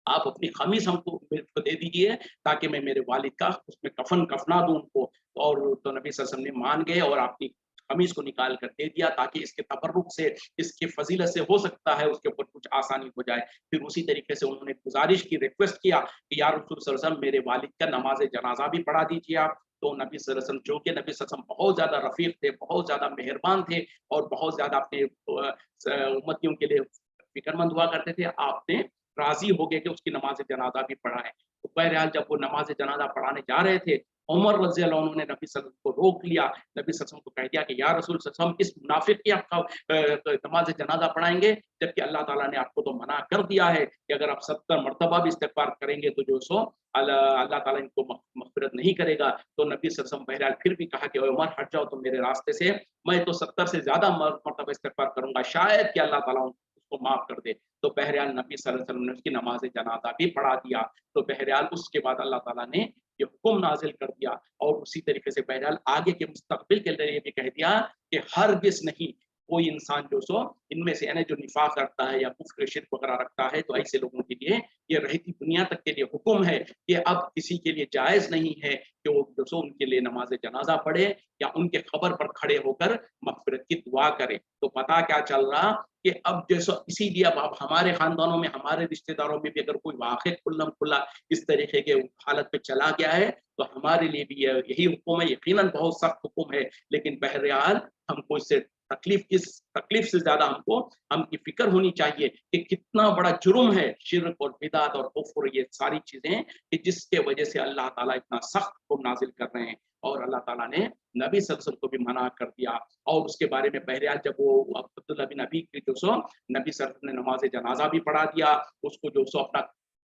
आप अपनी ख़मीस हमको मेरे को दे दीजिए ताकि मैं मेरे वालिद का उसमें कफ़न कफ़ना दूँ उनको। और तो नबी सल्लल्लाहु अलैहि वसल्लम ने मान गए और अपनी क़मीज़ को निकाल कर दे दिया, ताकि इसके तबर्रुक से, इसकी फ़ज़ीलत से हो सकता है उसके ऊपर कुछ आसानी हो जाए। फिर उसी तरीके से उन्होंने गुज़ारिश की, रिक्वेस्ट किया कि या रसूल सल्लल्लाहु अलैहि वसल्लम, मेरे वालिद का नमाज़ जनाज़ा भी पढ़ा दीजिए आप। तो नबी सल्लल्लाहु अलैहि वसल्लम, चूँकि नबी सल्लल्लाहु अलैहि वसल्लम बहुत ज़्यादा रफ़ीक़ थे, बहुत ज़्यादा मेहरबान थे और बहुत ज़्यादा अपने उम्मतियों के लिए फ़िक्रमंद हुआ करते थे, आपने राज़ी हो गए कि उसकी नमाज़ जनाज़ा भी पढ़ाएँ। तो बहरहाल जब वो नमाज़ जनाज़ा पढ़ाने जा रहे थे, उमर रज़ियल्लाहु अन्हु ने नबी सल्लल्लाहु अलैहि वसल्लम को रोक लिया। नबी सल्लल्लाहु अलैहि वसल्लम को कह दिया कि या रसूल सल्लल्लाहु अलैहि वसल्लम, इस मुनाफ़िक की आप नमाज़ जनाज़ा पढ़ाएँगे, जबकि अल्लाह ताला ने आपको तो मना कर दिया है कि अगर आप 70 मर्तबा भी इस्तिग़फ़ार करेंगे तो जो सो अल्लाह ताला इनको मग़फ़िरत नहीं करेगा। तो नबी सल्लल्लाहु अलैहि वसल्लम बहरहाल फिर भी कहा कि ओए उमर, हट जाओ तुम मेरे रास्ते से, मैं तो 70 से ज़्यादा मर्तबा इस्तिग़फ़ार करूँगा, शायद कि अल्लाह ताला उसको माफ़ कर दे। तो बहरहाल नबी सल्लल्लाहु अलैहि वसल्लम ने उसकी नमाज़ जनाज़ा भी पढ़ा दिया। तो बहरहाल उसके बाद अल्लाह ताला ने ये हुक्म नाज़िल कर दिया और उसी तरीके से बहरहाल आगे के मुस्तक़बिल के लिए ये भी कह दिया कि हरगिज़ नहीं, कोई इंसान जो सो इनमें से, यानी जो निफाक रखता है या कुफ्र शिर्क वगैरह रखता है, तो ऐसे लोगों के लिए ये रहती दुनिया तक के लिए हुक्म है कि अब किसी के लिए जायज़ नहीं है कि वो जो सो उनके लिए नमाज़ जनाज़ा पढ़े या उनके क़ब्र पर खड़े होकर मग़फ़िरत की दुआ करे। तो पता क्या चल रहा कि अब जैसा, इसीलिए अब हमारे ख़ानदानों में, हमारे रिश्तेदारों में भी अगर कोई वाक़ई खुल्लम-खुल्ला इस तरीके के हालत में चला गया है, तो हमारे लिए भी यही हुक्म है। यकीनन बहुत सख्त हुक्म है, लेकिन बहरहाल हमको इससे तकलीफ से ज़्यादा हमकी फ़िक्र होनी चाहिए कि कितना बड़ा जुर्म है शिर्क और बिदअत और कुफ्र, ये सारी चीज़ें, कि जिसके वजह से अल्लाह ताला इतना सख्त हुक्म नाज़िल कर रहे हैं। और अल्लाह ताला ने नबी सल्लल्लाहु अलैहि वसल्लम को भी मना कर दिया। और उसके बारे में बहरहाल जब वो अब्दुल्लाह बिन अबी की जो सो नबी सल्लल्लाहु अलैहि वसल्लम ने नमाज़ जनाज़ा भी पढ़ा दिया, उसको जो सो अपना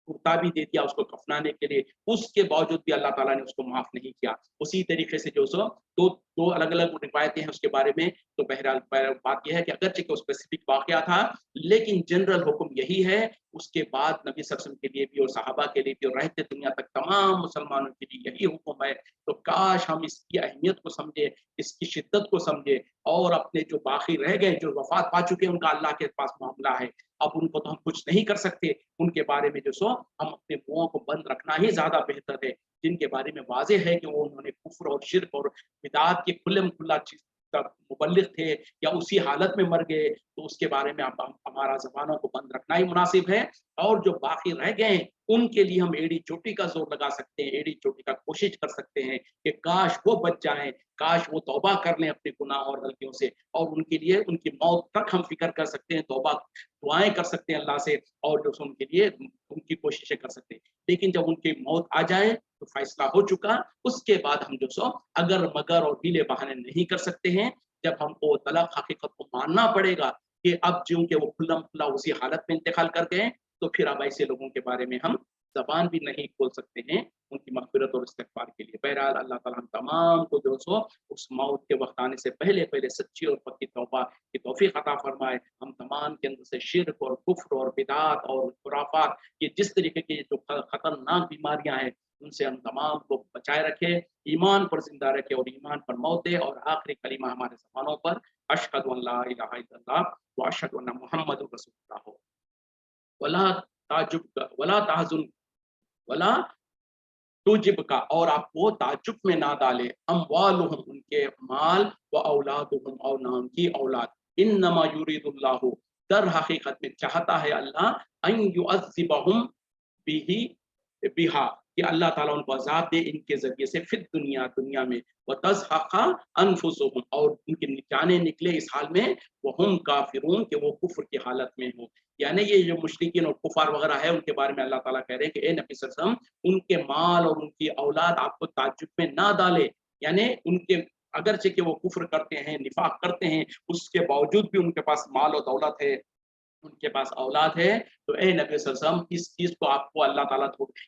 कुर्ता भी दे दिया उसको कफनाने के लिए, उसके बावजूद भी अल्लाह ताला ने उसको माफ नहीं किया। उसी तरीके से जो सो दो दो अलग-अलग रिवायतें हैं उसके बारे में, तो बहरहाल बात ये है कि अगरचे कि वो स्पेसिफिक वाक़या था, लेकिन जनरल हुक्म यही है, उसके बाद नबी सल्लल्लाहु अलैहि वसल्लम के लिए भी और सहाबा के लिए भी और रहते दुनिया तक तमाम मुसलमानों के लिए यही हुक्म है। तो काश हम इसकी अहमियत को समझें, इसकी शिद्दत को समझें और अपने जो बाकी रह गए, जो वफ़ात पा चुके हैं, उनका अल्लाह के पास मामला है। अब उनको तो हम कुछ नहीं कर सकते, उनके बारे में जो सो हम अपने मुँहों को बंद रखना ही ज़्यादा बेहतर है। जिनके बारे में वाज़ेह है कि वो उन्होंने कुफ्र और शिर्क और बिदअत के खुल्लम-खुल्ला चीज़ का मुबल्लिग थे या उसी हालत में मर गए, तो उसके बारे में अब हम हमारा ज़बानों को बंद रखना ही मुनासिब है। और जो बाकी रह गए हैं, उनके लिए हम एड़ी-चोटी का ज़ोर लगा सकते हैं, एड़ी-चोटी का कोशिश कर सकते हैं कि काश वो बच जाएँ, काश वो तौबा कर लें अपने गुनाह और गलतियों से और उनके लिए उनकी मौत तक हम फ़िक्र कर सकते हैं, तौबा दुआएँ कर सकते हैं अल्लाह से और जो सो उनके लिए उनकी कोशिशें कर सकते हैं। लेकिन जब उनकी मौत आ जाए, तो फ़ैसला हो चुका, उसके बाद हम जो सो अगर-मगर और हीले-बहाने नहीं कर सकते हैं। जब हमको तलख़ हकीकत को मानना पड़ेगा कि अब चूँकि वो खुल्लम-खुल्ला उसी हालत में इंतकाल कर गए, तो फिर अब ऐसे लोगों के बारे में हम ज़बान भी नहीं खोल सकते हैं, उनकी मग़फ़िरत और इस्तिग़फ़ार के लिए। बहरहाल अल्लाह ताला हम तमाम को जो सो उस मौत के वक़्त आने से पहले-पहले सच्ची और पक्की तौबा की तौफ़ीक़ अता फ़रमाए। हम तमाम के अंदर से शिर्क और कुफ़्र और बिदअत और खुराफ़ात, ये जिस तरीके की जो ख़तरनाक बीमारियाँ हैं, उनसे हम तमाम को बचाए रखे, ईमान पर ज़िंदा रखे और ईमान पर मौत दे और आखिरी कलीमा हमारे ज़बानों पर अशहदु अन ला इलाहा इल्लल्लाह व अशहदु अन्ना मुहम्मदुर रसूलुल्लाह हो। वला ताजुब वला तहज़ुन वला तुजिब का और आपको ताज्जुब में ना डाले अमवालुहुम उनके माल व औलादुहुम और ना उनकी औलाद। इन्नमा युरिदुल्लाहु दर हकीकत में चाहता है अल्लाह अन युअज़्ज़िबहुम बिही बिहा कि अल्लाह ताला उनको अज़ाब दे इनके ज़रिए से फिर दुनिया में व तज़हक़ा अनफुसुहुम और उनकी जानें निकले इस हाल में वहुम काफ़िरून कि वो कुफ़्र की हालत में हो। यानी ये जो मुशरिकीन और कुफ़ार वग़ैरह है उनके बारे में अल्लाह ताला कह रहे हैं कि ए नबी सल्लल्लाहु अलैहि वसल्लम उनके माल और उनकी औलाद आपको ताज्जुब में ना डाले। यानी उनके अगरचे कि वो कुफ़्र करते हैं, निफ़ाक़ करते हैं, उसके बावजूद भी उनके पास माल और दौलत है, उनके पास औलाद है, तो ए नबी सल्लल्लाहु अलैहि वसल्लम इस चीज़ को आपको अल्लाह ताला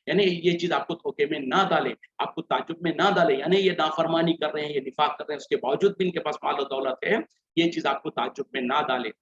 यानी ये चीज़ आपको धोखे में ना डाले, आपको ताज्जुब में ना डाले, यानी ये नाफ़रमानी कर रहे हैं, ये निफ़ाक़ कर रहे हैं, उसके बावजूद भी इनके पास माल और दौलत है, ये चीज़ आपको ताज्जुब में ना डाले।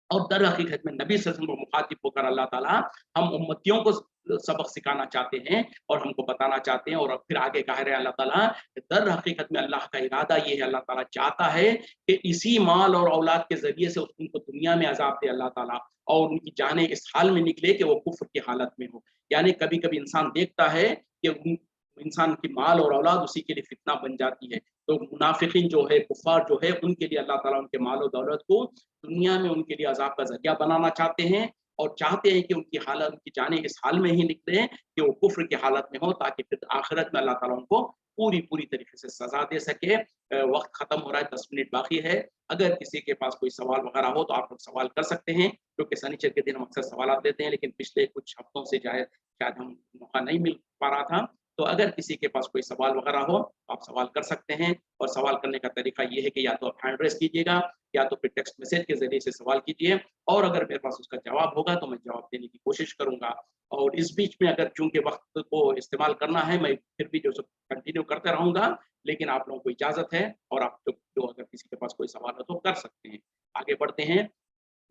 और दर हकीकत में नबी सल्लल्लाहु अलैहि वसल्लम को मुखातिब होकर अल्लाह ताला हम उम्मतियों को सबक सिखाना चाहते हैं और हमको बताना चाहते हैं और फिर आगे कह रहे हैं अल्लाह ताला दर हकीकत में अल्लाह का इरादा ये है, अल्लाह ताला चाहता है कि इसी माल और औलाद के ज़रिए से उनको दुनिया में अज़ाब दे अल्लाह ताला और उनकी जानें इस हाल में निकले कि वो कुफ़्र की हालत में हो। यानी कभी-कभी इंसान देखता है कि इंसान की माल और औलाद उसी के लिए फितना बन जाती है। तो मुनाफ़िकीन जो है, कुफ़ार जो है, उनके लिए अल्लाह ताला उनके माल और दौलत को दुनिया में उनके लिए अज़ाब का ज़रिया बनाना चाहते हैं और चाहते हैं कि उनकी हालत उनकी जानें इस हाल में ही निकलें कि वो कुफ़्र की हालत में हो ताकि फिर आखिरत में अल्लाह ताला उनको पूरी तरीके से सज़ा दे सके। वक़्त ख़त्म हो रहा है, 10 मिनट बाकी है। अगर किसी के पास कोई सवाल वग़ैरह हो तो आप लोग सवाल कर सकते हैं, क्योंकि शनिचर के दिन हम अक्सर सवालात लेते हैं, लेकिन पिछले कुछ हफ्तों से शायद हम मौका नहीं मिल पा रहा था। तो अगर किसी के पास कोई सवाल वग़ैरह हो, आप सवाल कर सकते हैं और सवाल करने का तरीका ये है कि या तो आप हैंड रेज़ कीजिएगा या तो फिर टेक्स्ट मैसेज के ज़रिए से सवाल कीजिए और अगर मेरे पास उसका जवाब होगा तो मैं जवाब देने की कोशिश करूँगा। और इस बीच में अगर चूँकि वक़्त को इस्तेमाल करना है, मैं फिर भी जो सो कंटिन्यू करता रहूँगा, लेकिन आप लोगों को इजाज़त है और आप जो अगर किसी के पास कोई सवाल हो तो कर सकते हैं। आगे बढ़ते हैं।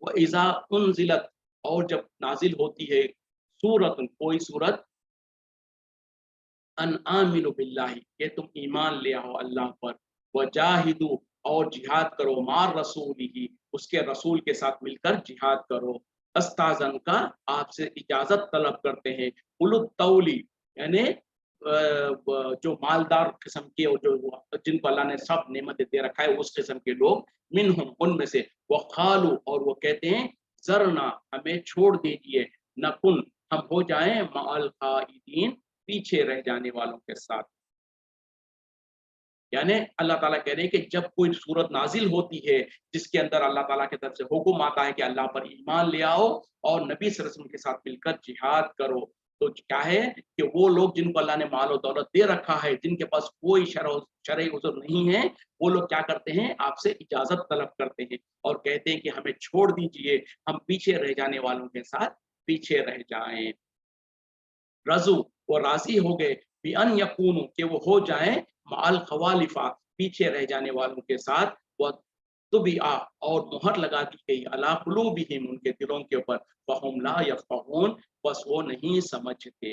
व इज़ा उनज़िलत और जब नाज़िल होती है सूरतुन कोई सूरत अन आमिनु बिल्लाहि कि तुम ईमान ले आओ अल्लाह पर वजाहिदू और जिहाद करो मार रसूलिही उसके रसूल के साथ मिलकर जिहाद करो अस्ताज़न का आपसे इजाजत तलब करते हैं उलुत तौली यानी जो मालदार किस्म के और जो जिनको अल्लाह ने सब नेमतें दे रखा है उस किस्म के लोग मिनहुम उनमें से वक़ालू और वो कहते हैं ज़रना हमें छोड़ दीजिए नकुन हम हो जाएं मअल क़ाइदीन पीछे रह जाने वालों के साथ। यानी अल्लाह ताला कह रहे हैं कि जब कोई सूरत नाज़िल होती है जिसके अंदर अल्लाह ताला की तरफ से हुक्म आता है कि अल्लाह पर ईमान ले आओ और नबी सल्लल्लाहु अलैहि वसल्लम के साथ मिलकर जिहाद करो, तो क्या है कि वो लोग जिनको अल्लाह ने माल और दौलत दे रखा है, जिनके पास कोई शरई उज़्र नहीं है, वो लोग क्या करते हैं आपसे इजाज़त तलब करते हैं और कहते हैं कि हमें छोड़ दीजिए, हम पीछे रह जाने वालों के साथ पीछे रह जाएँ। रजू वो राजी हो गए बिअन यकूनु कि वो हो जाए माल खवालिफा पीछे रह जाने वालों के साथ, व तुबिआ और मुहर लगा दी गई अला कुलूबिहिम उनके दिलों के ऊपर, फहुम ला यफक़हून बस वो नहीं समझते।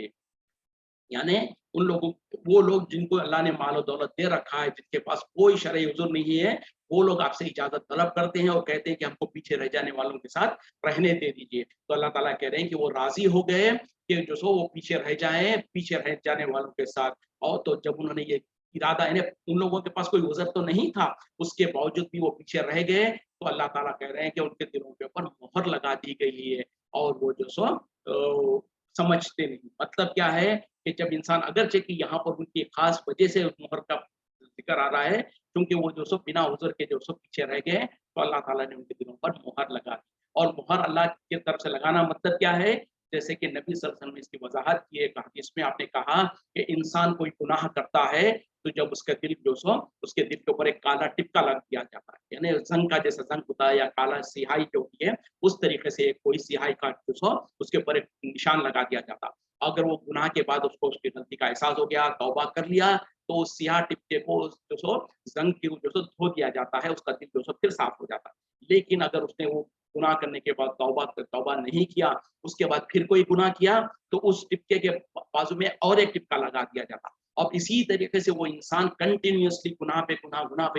यानी उन लोगों वो लोग जिनको अल्लाह ने माल और दौलत दे रखा है, जिनके पास कोई शरई उज़्र नहीं है, वो लोग आपसे इजाज़त तलब करते हैं और कहते हैं कि हमको पीछे रह जाने वालों के साथ रहने दे दीजिए। तो अल्लाह ताला कह रहे हैं कि वो राज़ी हो गए कि जो सो वो पीछे रह जाएँ, पीछे रह जाने वालों के साथ। और तो जब उन्होंने ये इरादा, यानी उन लोगों के पास कोई उज़्र तो नहीं था, उसके बावजूद भी वो पीछे रह गए, तो अल्लाह ताला कह रहे हैं कि उनके दिलों के ऊपर मुहर लगा दी गई है और वो जो सो समझते नहीं। मतलब क्या है कि जब इंसान, अगरचे कि यहाँ पर उनकी खास वजह से उस मुहर का ज़िक्र आ रहा है, क्योंकि वो जो सो बिना उज़्र के जो सो पीछे रह गए, तो अल्लाह ताला ने उनके दिलों पर मुहर लगा दी। और मुहर अल्लाह की तरफ से लगाना मतलब क्या है? जैसे कि नबी सल्लल्लाहु अलैहि वसल्लम ने इसकी वज़ाहत की है, एक हदीस में आपने कहा कि इंसान कोई गुनाह करता है, तो जब उसका दिल जो सो उसके दिल के ऊपर एक काला टिपका लग दिया जाता है, यानी ज़ंग का जैसा ज़ंग होता है या काला स्याही जो होती है, उस तरीके से एक कोई स्याही का जो सो उसके ऊपर एक निशान लगा दिया जाता है। अगर वो गुनाह के बाद उसको उसकी गलती का एहसास हो गया, तौबा कर लिया, तो उस सियाह टिप्पे को जो सो ज़ंग की जो सो धो दिया जाता है, उसका दिल जो सो फिर साफ हो जाता है। लेकिन अगर उसने वो गुनाह करने के बाद तौबा नहीं किया, उसके बाद फिर कोई गुनाह किया, तो उस टिपके के बाजू में और एक टिपका लगा दिया जाता। अब इसी तरीके से वो इंसान कंटिन्यूअसली गुनाह पे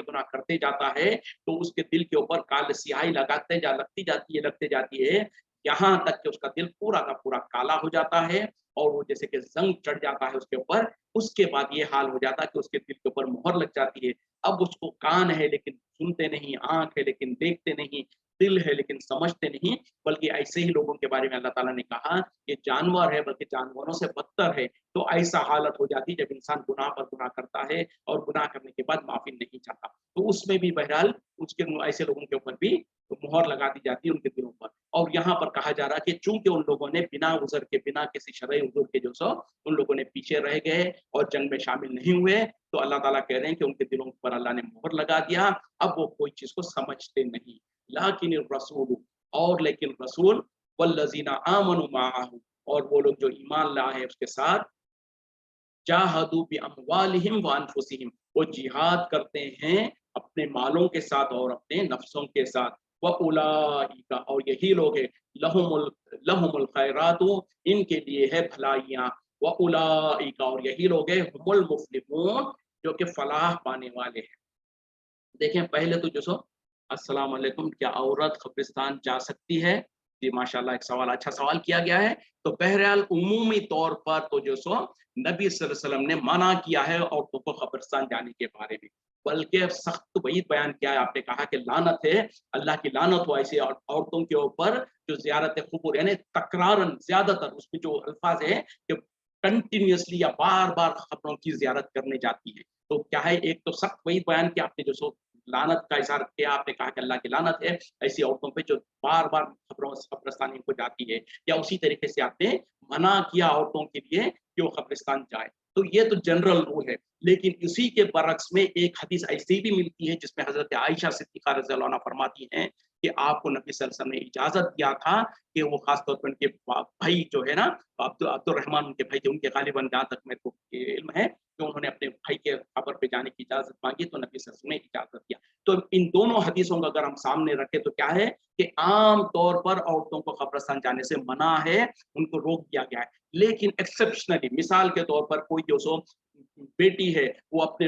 गुनाह करते जाता है, तो उसके दिल के ऊपर काल स्याही लगती जाती है, यहाँ तक कि उसका दिल पूरा का पूरा काला हो जाता है और वो जैसे कि ज़ंग चढ़ जाता है उसके ऊपर। उसके बाद ये हाल हो जाता है कि उसके दिल के ऊपर मुहर लग जाती है। अब उसको कान है लेकिन सुनते नहीं, आँख है लेकिन देखते नहीं, दिल है लेकिन समझते नहीं, बल्कि ऐसे ही लोगों के बारे में अल्लाह ताला ने कहा कि जानवर है, बल्कि जानवरों से बदतर है। तो ऐसा हालत हो जाती है जब इंसान गुनाह पर गुनाह करता है और गुनाह करने के बाद माफ़ी नहीं चाहता। तो उसमें भी बहरहाल उसके ऐसे लोगों के ऊपर भी मुहर लगा दी जाती है उनके दिलों पर। और यहाँ पर कहा जा रहा है कि चूँकि उन लोगों ने बिना उज़्र के, बिना किसी शरई उज़्र के जो सो उन लोगों ने पीछे रह गए और जंग में शामिल नहीं हुए, तो अल्लाह ताला कह रहे हैं कि उनके दिलों पर अल्लाह ने मुहर लगा दिया, अब वो कोई चीज़ को समझते नहीं। लाकिनिर रसूल, और लेकिन रसूल, वल्लज़ीना आमनु माअहू, और वो लोग जो ईमान लाए हैं उसके साथ, जाहदू बिअमवालिहिम व अनफुसिहिम, वो जिहाद करते हैं अपने मालों के साथ और अपने नफ्सों के साथ। व उलाइका, और यही लोग हैं, लहुमुल लहुमुल खैरातु, इनके लिए है भलाइयाँ। व उलाइका, और यही लोग हैं, हुमुल मुफ्लिहून, जो कि फलाह पाने वाले हैं। देखें पहले तो जो सो अस्सलाम वालेकुम, क्या औरत कब्रिस्तान जा सकती है? जी माशाल्लाह, एक सवाल, अच्छा सवाल किया गया है। तो बहरहाल उमूमी तौर पर तो जो सो नबी सल्लल्लाहु अलैहि वसल्लम ने मना किया है औरतों को कब्रिस्तान जाने के बारे में, बल्कि सख्त वईद बयान किया है। आपने कहा कि लानत है, अल्लाह की लानत हो ऐसी औरतों के ऊपर जो ज़ियारत क़ुबूर, यानी तकरारन, ज़्यादातर उसमें जो अल्फाज है कि कंटिन्यूअसली या बार-बार कब्रों की ज़ियारत करने जाती है। तो क्या है, एक तो सख्त वईद बयान किया आपने, जो सो लानत का इज़हार किया, आपने कहा कि अल्लाह की लानत है ऐसी औरतों पे जो बार-बार कब्रिस्तानी को जाती है, या उसी तरीके से आपने मना किया औरतों के लिए कि वो कब्रिस्तान जाए। तो ये तो जनरल रूल है। लेकिन इसी के बरक्स में एक हदीस ऐसी भी मिलती है जिसमें हज़रत आयशा सिद्दीक़ा रज़ियल्लाहु अन्हा फरमाती हैं कि आपको नबी सल्लल्लाहु अलैहि वसल्लम ने इजाज़त दिया था कि वो ख़ास तौर पे उनके भाई जो है ना, अब्दुर्रहमान उनके भाई थे, उनके ग़ालिबन जहाँ तक मेरे को इल्म है, कि उन्होंने अपने भाई के कब्र पे जाने की इजाज़त माँगी, तो नबी सल्लल्लाहु अलैहि वसल्लम ने इजाज़त दिया। तो इन दोनों हदीसों को अगर हम सामने रखें तो क्या है कि आम तौर पर औरतों को कब्रिस्तान जाने से मना है, उनको रोक दिया गया है। लेकिन एक्सेप्शनली, मिसाल के तौर पर कोई जो सो बेटी है, वो अपने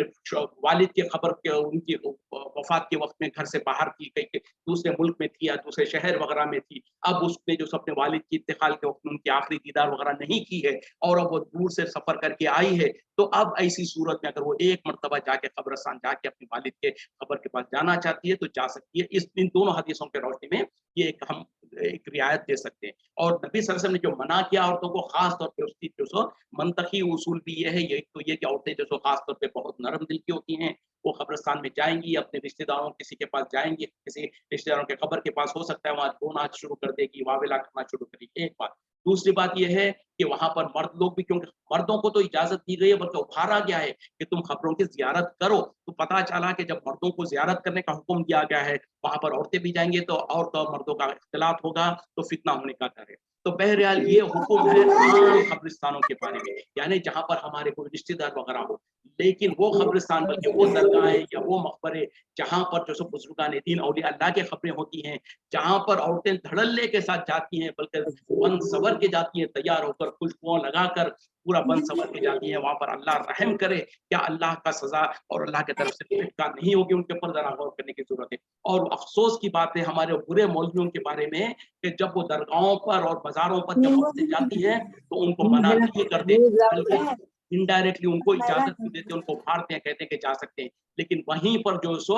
वालिद के खबर के उनकी वफात के वक्त में घर से बाहर थी, कहीं दूसरे मुल्क में थी या दूसरे शहर वगैरह में थी। अब उसने जो अपने वालिद की इंतकाल के वक्त में उनकी आखिरी दीदार वगैरह नहीं की है और अब वो दूर से सफर करके आई है, तो अब ऐसी सूरत में अगर वो एक मर्तबा जाके कब्रिस्तान जाके अपने वालिद के कब्र के पास जाना चाहती है तो जा सकती है। इन दोनों हदीसों के रोशनी में ये हम एक रियायत दे सकते हैं। और नबी सल्लल्लाहु अलैहि वसल्लम ने जो मना किया औरतों को, खास तौर पे उसकी जो सो मंतकी उसूल भी ये है, ये तो ये कि औरतें जो सो खास तौर पे बहुत नरम दिल की होती हैं, वो कब्रिस्तान में जाएंगी, अपने रिश्तेदारों किसी के पास जाएंगी, किसी रिश्तेदारों के कब्र के पास हो सकता है वहां रोना शुरू कर देगी, वावेला करना शुरू करेगी। एक बात। दूसरी बात यह है कि वहां पर मर्द लोग भी, क्योंकि मर्दों को तो इजाजत दी गई है बल्कि उभारा गया है कि तुम कब्रों की जियारत करो। तो पता चला कि जब मर्दों को जियारत करने का हुक्म दिया गया है, वहां पर औरतें भी जाएंगे तो औरतों और मर्दों का इख्तिलात होगा, तो फितना होने का डर है। तो बहरहाल ये हुक्म है आम कब्रिस्तानों के बारे में, यानी जहां पर हमारे कोई रिश्तेदार वगैरह हो। लेकिन वो कब्रिस्तान, बल्कि वो दरगाहें या वो मकबरे जहां पर जो सो बुजुर्गान दीन औलिया अल्लाह की खबरें होती हैं, जहां पर औरतें धड़ल्ले के साथ जाती हैं, बल्कि बन सवर के जाती हैं, तैयार होकर खुशबुओं लगाकर पूरा बन सवर के जाती हैं, वहां पर अल्लाह रहम करे, क्या अल्लाह का सजा और अल्लाह की तरफ से फिटका नहीं होगी उनके ऊपर, जरा गौर करने की जरूरत है। और अफसोस की बात है हमारे बुरे मौलवियों के बारे में कि जब वो दरगाहों पर और बाजारों पर जब औरतें जाती हैं तो उनको मना नहीं करते, बल्कि इनडायरेक्टली उनको इजाजत भी देते, उनको उभारते हैं, कहते हैं कि जा सकते हैं। लेकिन वहीं पर जो सो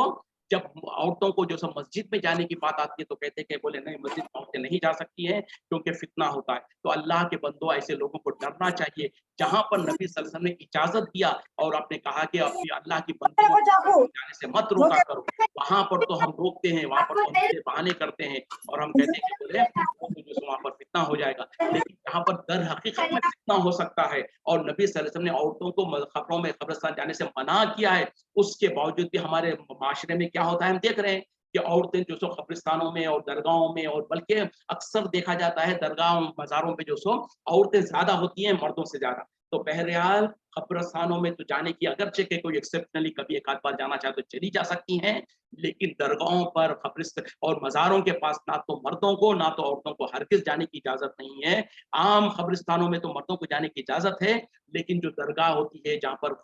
जब औरतों को जो सो मस्जिद में जाने की बात आती है तो कहते हैं कि बोले नहीं, मस्जिद में औरतें नहीं जा सकती हैं क्योंकि फितना होता है। तो अल्लाह के बंदो, ऐसे लोगों को डरना चाहिए। जहां पर नबी सल्लल्लाहु अलैहि वसल्लम ने इजाजत दिया और आपने कहा कि अपनी अल्लाह की बंदियों को जाने से मत रोका करो, वहां पर तो हम रोकते हैं, वहां पर तो हम ये बहाने करते हैं और हम कहते हैं कि बोले वो तो जो वहां पर फितना हो जाएगा। लेकिन जहां पर दर हकीकत में फितना हो सकता है और नबी सल्लल्लाहु अलैहि वसल्लम ने औरतों को खबरों में कब्रिस्तान जाने से मना किया है, उसके बावजूद भी हमारे माशरे में क्या होता है, हम देख रहे हैं कि औरतें जो सो कब्रिस्तानों में और दरगाहों में, और बल्कि अक्सर देखा जाता है दरगाहों मज़ारों पे जो सो औरतें ज्यादा होती हैं मर्दों से ज्यादा। तो बहरहाल कब्रिस्तानों में तो जाने की अगरचे के कोई एक्सेप्शनली कभी एक आध बार जाना चाहे तो चली जा सकती हैं, लेकिन दरगाहों पर कब्रिस्त और मज़ारों के पास ना तो मर्दों को ना तो औरतों को हरगिज जाने की इजाजत नहीं है। आम कब्रिस्तानों में तो मर्दों को जाने की इजाजत है, लेकिन जो दरगाह होती है जहाँ पर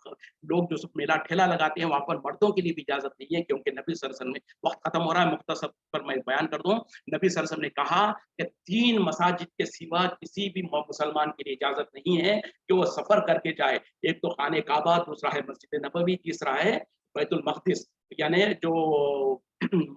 लोग जो मेला ठेला लगाते हैं वहां पर मर्दों के लिए भी इजाजत नहीं है, क्योंकि नबी सल्लल्लाहु अलैहि वसल्लम ने, वक्त खत्म हो रहा है, मुख्तसर पर मैं बयान कर दूं, नबी सल्लल्लाहु अलैहि वसल्लम ने कहा कि 3 मसाजिद के सिवा किसी भी मुसलमान के लिए इजाजत नहीं है कि वो सफर करके जाए। एक तो खाने काबा, दूसरा है मस्जिद नबवी, तीसरा है बैतुल मक़दिस, यानी जो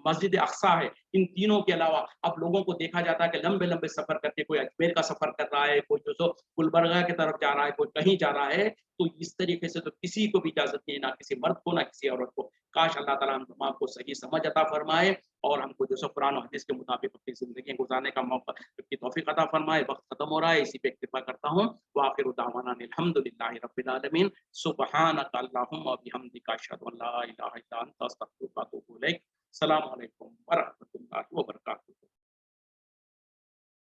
मस्जिद अक्सा है। इन तीनों के अलावा अब लोगों को देखा जाता है कि लंबे लंबे सफर करके कोई अजमेर का सफर कर रहा है, कोई जो सो गुलबर्गा की तरफ जा रहा है, कोई कहीं जा रहा है। तो इस तरीके से तो किसी को भी इजाजत नहीं है, ना किसी मर्द को ना किसी औरत को। काश अल्लाह ताला हम तमाम को सही समझ अता फरमाए और हमको जो सो कुरान और हदीस के मुताबिक अपनी जिंदगी गुजारने का मौका की तौफीक अता फरमाए। वक्त खत्म हो रहा है, इसी पे इक्तिफा करता हूँ। व आखिरु दावाना अल्हम्दुलिल्लाहि रब्बिल आलमीन। सुब्हानक अल्लाहुम्मा व बिहम्दिका अशहदु अन ला इलाहा इल्ला अंता अस्तगफिरुका व अतूबु इलैक। अस्सलामु अलैकुम व रहमतुल्लाहि व बरकातुहू।